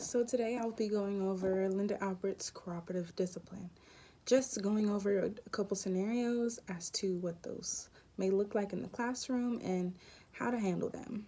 So today I'll be going over Linda Albert's cooperative discipline. Just going over a couple scenarios as to what those may look like in the classroom and how to handle them.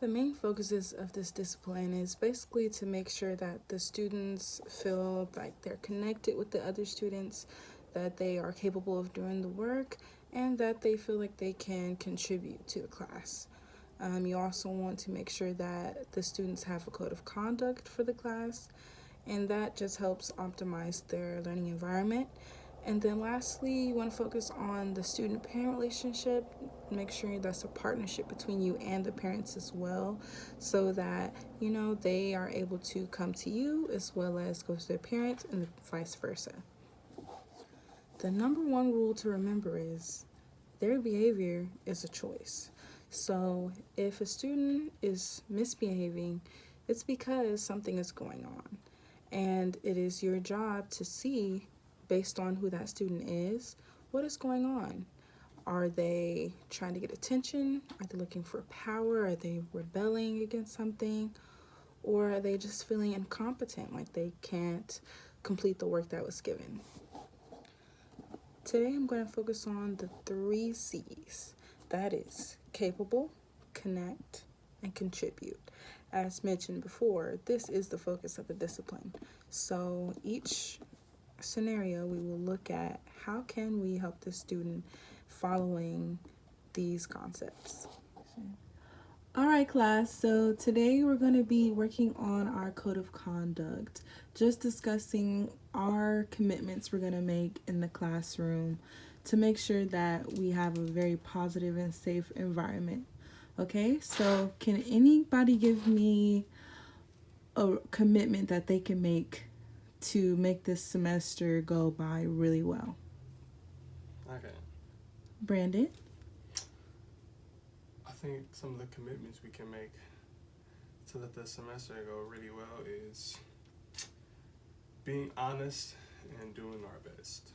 The main focuses of this discipline is basically to make sure that the students feel like they're connected with the other students, that they are capable of doing the work, and that they feel like they can contribute to the class. You also want to make sure that the students have a code of conduct for the class, and that just helps optimize their learning environment. And then lastly, you want to focus on the student-parent relationship. Make sure that's a partnership between you and the parents as well, so that they are able to come to you as well as go to their parents and vice versa. The number one rule to remember is their behavior is a choice. So if a student is misbehaving, it's because something is going on. And it is your job to see, based on who that student is, what is going on. Are they trying to get attention? Are they looking for power? Are they rebelling against something? Or are they just feeling incompetent, like they can't complete the work that was given? Today I'm going to focus on the 3 C's. That is capable, connect, and contribute. As mentioned before, this is the focus of the discipline. So each scenario we will look at how can we help the student following these concepts. All right, class, so today we're going to be working on our code of conduct, just discussing our commitments we're going to make in the classroom to make sure that we have a very positive and safe environment. Okay, so can anybody give me a commitment that they can make to make this semester go by really well? Okay. Brandon? I think some of the commitments we can make to let the semester go really well is being honest and doing our best.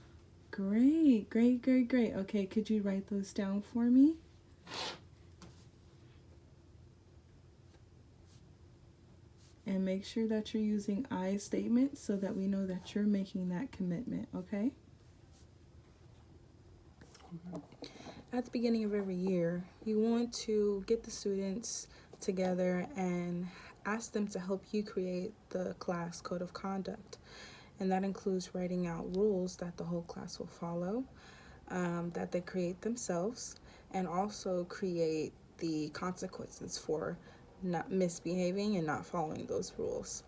Great. Okay, could you write those down for me? And make sure that you're using I statements so that we know that you're making that commitment, okay? At the beginning of every year, you want to get the students together and ask them to help you create the class code of conduct. And that includes writing out rules that the whole class will follow, that they create themselves, and also create the consequences for not misbehaving and not following those rules.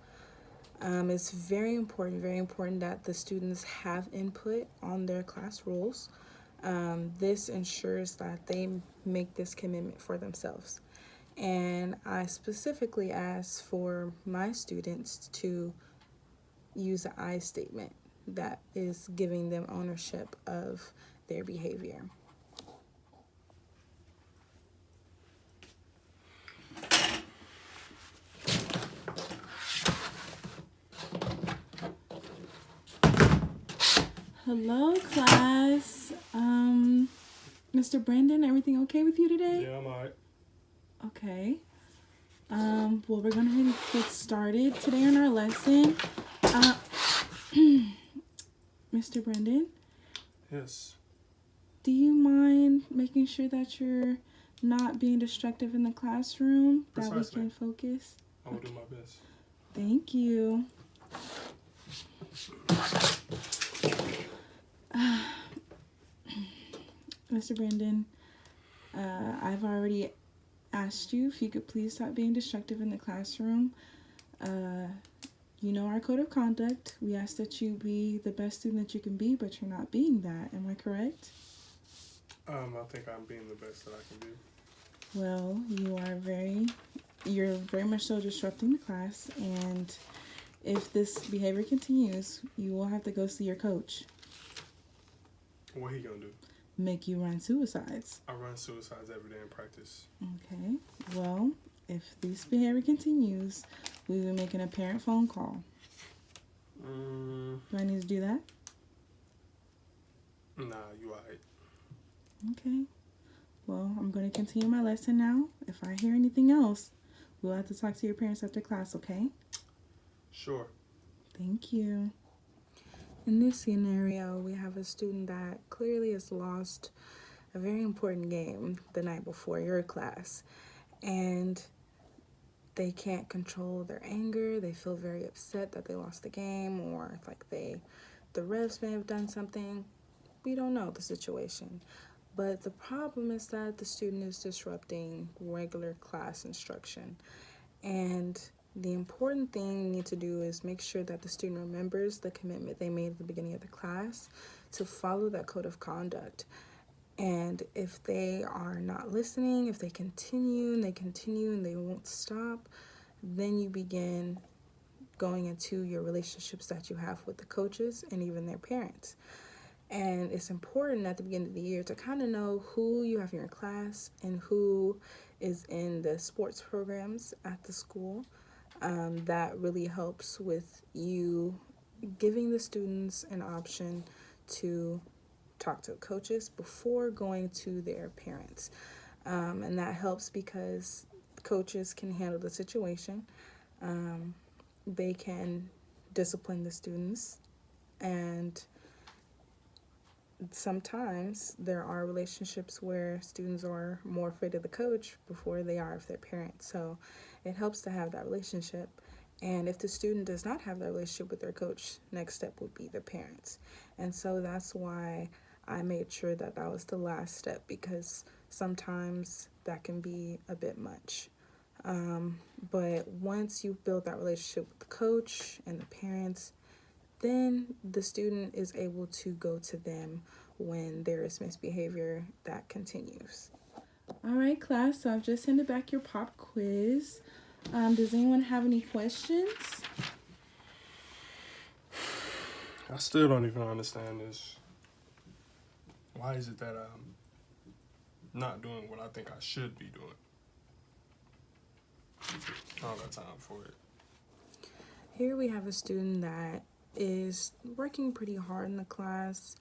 It's very important that the students have input on their class rules. This ensures that they make this commitment for themselves. And I specifically ask for my students to use an I statement that is giving them ownership of their behavior. Hello, class. Mr. Brandon, everything okay with you today? Yeah, I'm alright. Okay. Well, we're going to get started today on our lesson. Mr. Brandon? Yes. Do you mind making sure that you're not being destructive in the classroom? Precisely. That we can focus? I will do my best. Thank you. Mr. Brandon, I've already asked you if you could please stop being destructive in the classroom. You know our code of conduct. We ask that you be the best student that you can be, but you're not being that. Am I correct? I think I'm being the best that I can be. Well, you're very much so disrupting the class, and if this behavior continues, you will have to go see your coach. What he gonna do? Make you run suicides. I run suicides every day in practice. Okay. Well, if this behavior continues, we will be making a parent phone call. Do I need to do that? Nah, you alright. Okay. Well, I'm going to continue my lesson now. If I hear anything else, We'll have to talk to your parents after class, okay? Sure. Thank you. In this scenario, we have a student that clearly has lost a very important game the night before your class, and they can't control their anger. They feel very upset that they lost the game, or like the refs may have done something. We don't know the situation. But the problem is that the student is disrupting regular class instruction. And the important thing you need to do is make sure that the student remembers the commitment they made at the beginning of the class to follow that code of conduct. And if they are not listening, if they continue and they won't stop, then you begin going into your relationships that you have with the coaches and even their parents. And it's important at the beginning of the year to kind of know who you have in your class and who is in the sports programs at the school. That really helps with you giving the students an option to talk to coaches before going to their parents. And that helps because coaches can handle the situation. They can discipline the students, and sometimes there are relationships where students are more afraid of the coach before they are of their parents. So it helps to have that relationship. And if the student does not have that relationship with their coach, next step would be the parents. And so that's why I made sure that that was the last step, because sometimes that can be a bit much. But once you build that relationship with the coach and the parents, then the student is able to go to them when there is misbehavior that continues. All right, class. So I've just handed back your pop quiz. Does anyone have any questions? I still don't even understand this. Why is it that I'm not doing what I think I should be doing? I don't got time for it. Here we have a student that is working pretty hard in the class,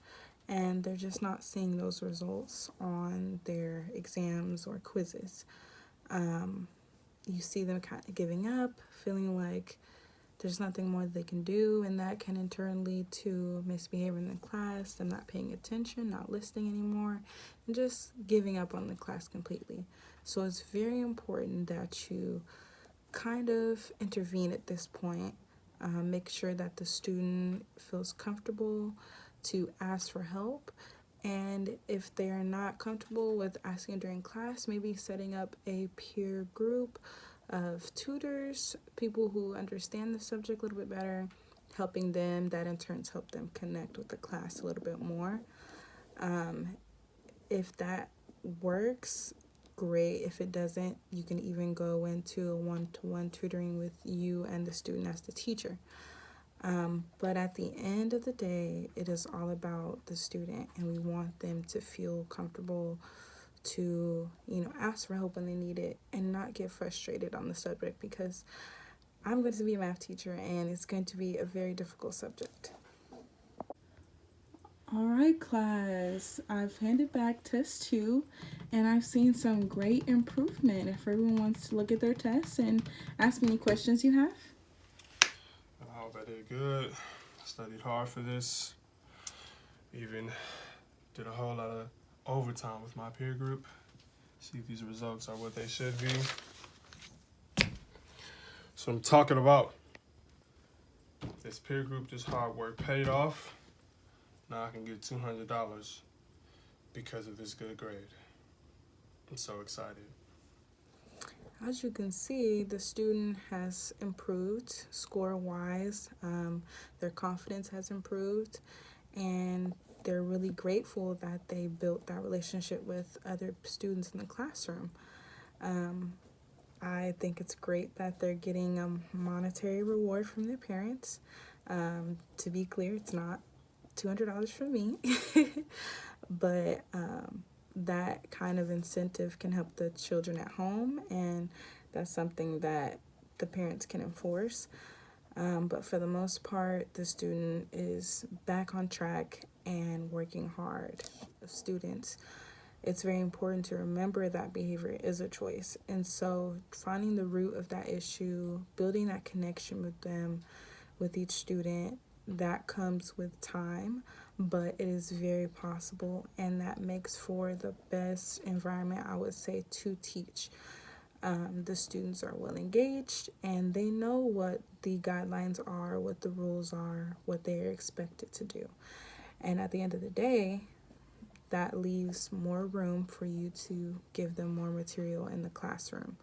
and they're just not seeing those results on their exams or quizzes. You see them kind of giving up, feeling like there's nothing more they can do, and that can in turn lead to misbehavior in the class, them not paying attention, not listening anymore, and just giving up on the class completely. So it's very important that you kind of intervene at this point. Make sure that the student feels comfortable to ask for help. And if they're not comfortable with asking during class, maybe setting up a peer group of tutors, people who understand the subject a little bit better, helping them. That in turn help them connect with the class a little bit more. If that works, great. If it doesn't, you can even go into a one-to-one tutoring with you and the student as the teacher. But at the end of the day, it is all about the student, and we want them to feel comfortable to, ask for help when they need it and not get frustrated on the subject, because I'm going to be a math teacher and it's going to be a very difficult subject. All right, class. I've handed back test 2, and I've seen some great improvement. If everyone wants to look at their tests and ask me any questions you have. I hope I did good. I studied hard for this. Even did a whole lot of overtime with my peer group. See if these results are what they should be. So I'm talking about. This peer group, this hard work paid off. Now I can get $200 because of this good grade. I'm so excited. As you can see, the student has improved score-wise. Their confidence has improved, and they're really grateful that they built that relationship with other students in the classroom. I think it's great that they're getting a monetary reward from their parents. To be clear, it's not $200 from me, but that kind of incentive can help the children at home, and that's something that the parents can enforce. But for the most part, the student is back on track and working hard. Students it's very important to remember that behavior is a choice. And so finding the root of that issue, building that connection with them, with each student, that comes with time, but it is very possible, and that makes for the best environment, I would say, to teach. The students are well engaged and they know what the guidelines are, what the rules are, what they are expected to do. And at the end of the day, that leaves more room for you to give them more material in the classroom.